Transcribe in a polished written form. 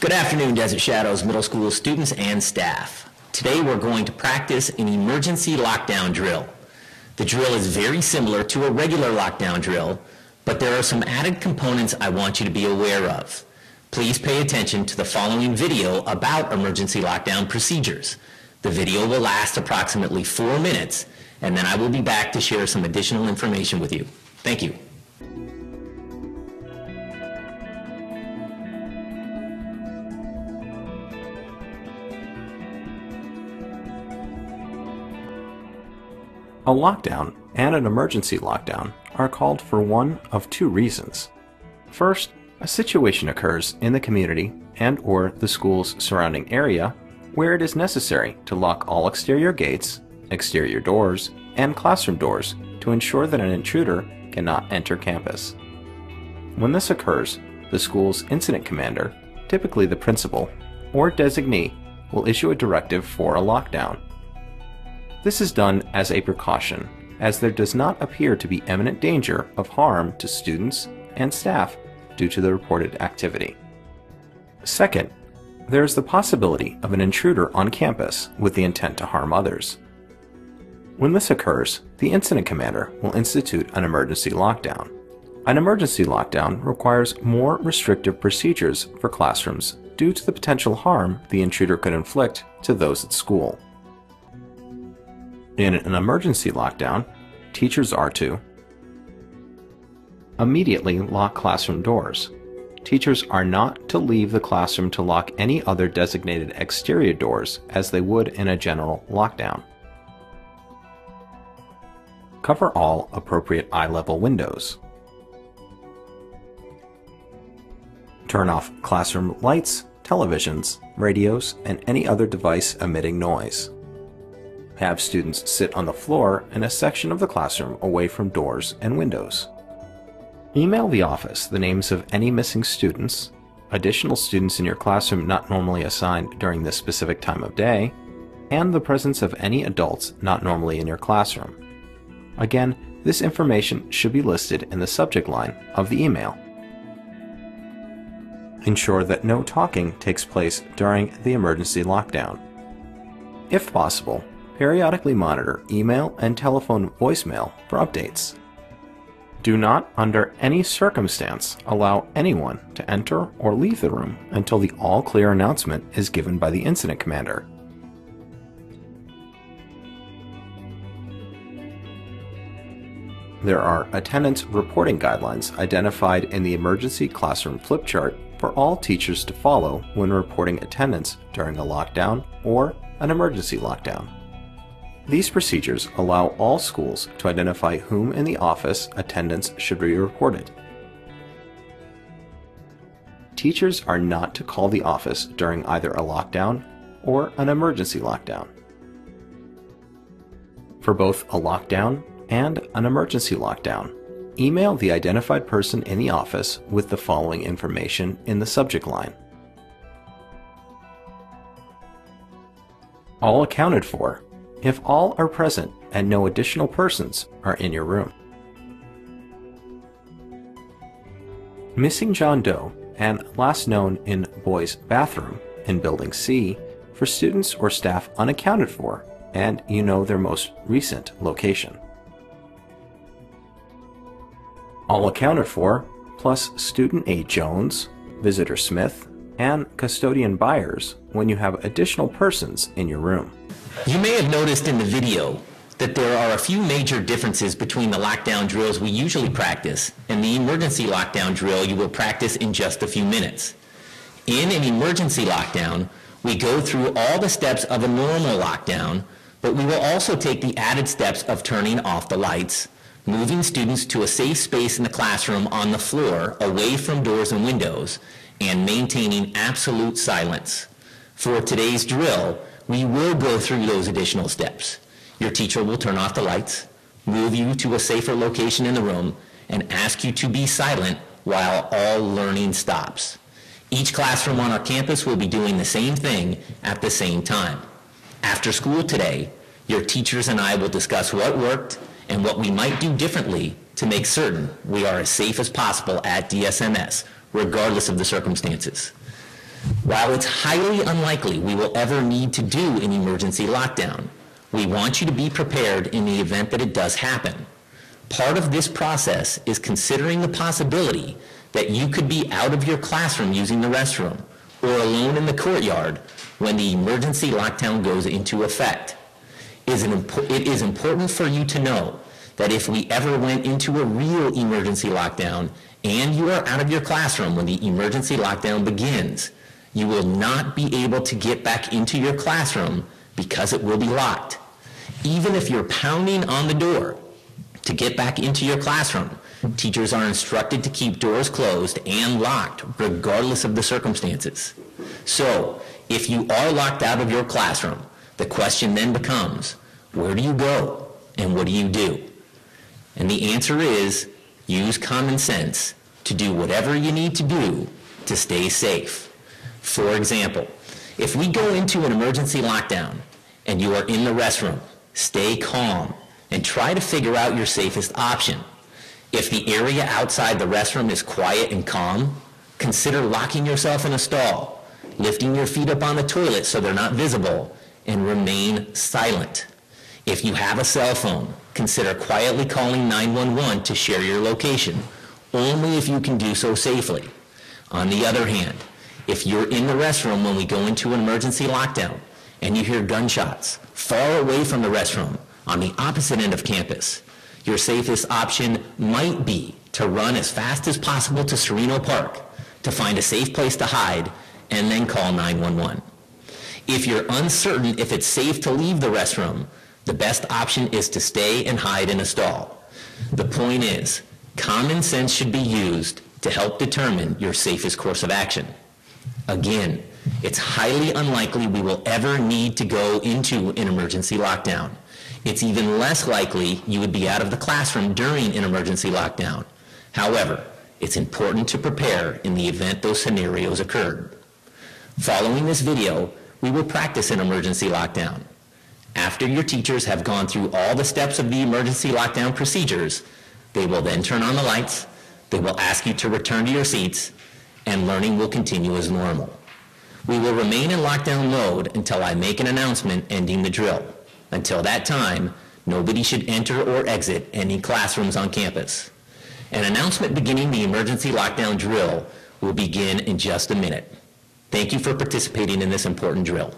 Good afternoon, Desert Shadows Middle School students and staff. Today we're going to practice an emergency lockdown drill. The drill is very similar to a regular lockdown drill, but there are some added components I want you to be aware of. Please pay attention to the following video about emergency lockdown procedures. The video will last approximately 4 minutes, and then I will be back to share some additional information with you. Thank you. A lockdown and an emergency lockdown are called for one of two reasons. First, a situation occurs in the community and/or the school's surrounding area where it is necessary to lock all exterior gates, exterior doors, and classroom doors to ensure that an intruder cannot enter campus. When this occurs, the school's incident commander, typically the principal, or designee, will issue a directive for a lockdown. This is done as a precaution, as there does not appear to be imminent danger of harm to students and staff due to the reported activity. Second, there is the possibility of an intruder on campus with the intent to harm others. When this occurs, the incident commander will institute an emergency lockdown. An emergency lockdown requires more restrictive procedures for classrooms due to the potential harm the intruder could inflict to those at school. In an emergency lockdown, teachers are to immediately lock classroom doors. Teachers are not to leave the classroom to lock any other designated exterior doors as they would in a general lockdown. Cover all appropriate eye-level windows. Turn off classroom lights, televisions, radios, and any other device emitting noise. Have students sit on the floor in a section of the classroom away from doors and windows. Email the office the names of any missing students, additional students in your classroom not normally assigned during this specific time of day, and the presence of any adults not normally in your classroom. Again, this information should be listed in the subject line of the email. Ensure that no talking takes place during the emergency lockdown. If possible, periodically monitor email and telephone voicemail for updates. Do not, under any circumstance, allow anyone to enter or leave the room until the all-clear announcement is given by the incident commander. There are attendance reporting guidelines identified in the emergency classroom flip chart for all teachers to follow when reporting attendance during a lockdown or an emergency lockdown. These procedures allow all schools to identify whom in the office attendance should be reported. Teachers are not to call the office during either a lockdown or an emergency lockdown. For both a lockdown and an emergency lockdown, email the identified person in the office with the following information in the subject line. All accounted for if all are present and no additional persons are in your room. Missing John Doe and last known in boys' bathroom in Building C for students or staff unaccounted for and you know their most recent location. All accounted for plus student A. Jones, visitor Smith, and custodian Byers when you have additional persons in your room. You may have noticed in the video that there are a few major differences between the lockdown drills we usually practice and the emergency lockdown drill you will practice in just a few minutes. In an emergency lockdown, we go through all the steps of a normal lockdown, but we will also take the added steps of turning off the lights, moving students to a safe space in the classroom on the floor away from doors and windows, and maintaining absolute silence. For today's drill, we will go through those additional steps. Your teacher will turn off the lights, move you to a safer location in the room, and ask you to be silent while all learning stops. Each classroom on our campus will be doing the same thing at the same time. After school today, your teachers and I will discuss what worked and what we might do differently to make certain we are as safe as possible at DSMS, regardless of the circumstances. While it's highly unlikely we will ever need to do an emergency lockdown, we want you to be prepared in the event that it does happen. Part of this process is considering the possibility that you could be out of your classroom using the restroom or alone in the courtyard when the emergency lockdown goes into effect. It is important for you to know that if we ever went into a real emergency lockdown and you are out of your classroom when the emergency lockdown begins, you will not be able to get back into your classroom because it will be locked. Even if you're pounding on the door to get back into your classroom, teachers are instructed to keep doors closed and locked regardless of the circumstances. So, if you are locked out of your classroom, the question then becomes, where do you go and what do you do? And the answer is, use common sense to do whatever you need to do to stay safe. For example, if we go into an emergency lockdown and you are in the restroom, stay calm and try to figure out your safest option. If the area outside the restroom is quiet and calm, consider locking yourself in a stall, lifting your feet up on the toilet so they're not visible, and remain silent. If you have a cell phone, consider quietly calling 911 to share your location, only if you can do so safely. On the other hand, if you're in the restroom when we go into an emergency lockdown and you hear gunshots far away from the restroom on the opposite end of campus, your safest option might be to run as fast as possible to Sereno Park to find a safe place to hide and then call 911. If you're uncertain if it's safe to leave the restroom, the best option is to stay and hide in a stall. The point is, common sense should be used to help determine your safest course of action. Again, it's highly unlikely we will ever need to go into an emergency lockdown. It's even less likely you would be out of the classroom during an emergency lockdown. However, it's important to prepare in the event those scenarios occurred. Following this video, we will practice an emergency lockdown. After your teachers have gone through all the steps of the emergency lockdown procedures, they will then turn on the lights, they will ask you to return to your seats, and learning will continue as normal. We will remain in lockdown mode until I make an announcement ending the drill. Until that time, nobody should enter or exit any classrooms on campus. An announcement beginning the emergency lockdown drill will begin in just a minute. Thank you for participating in this important drill.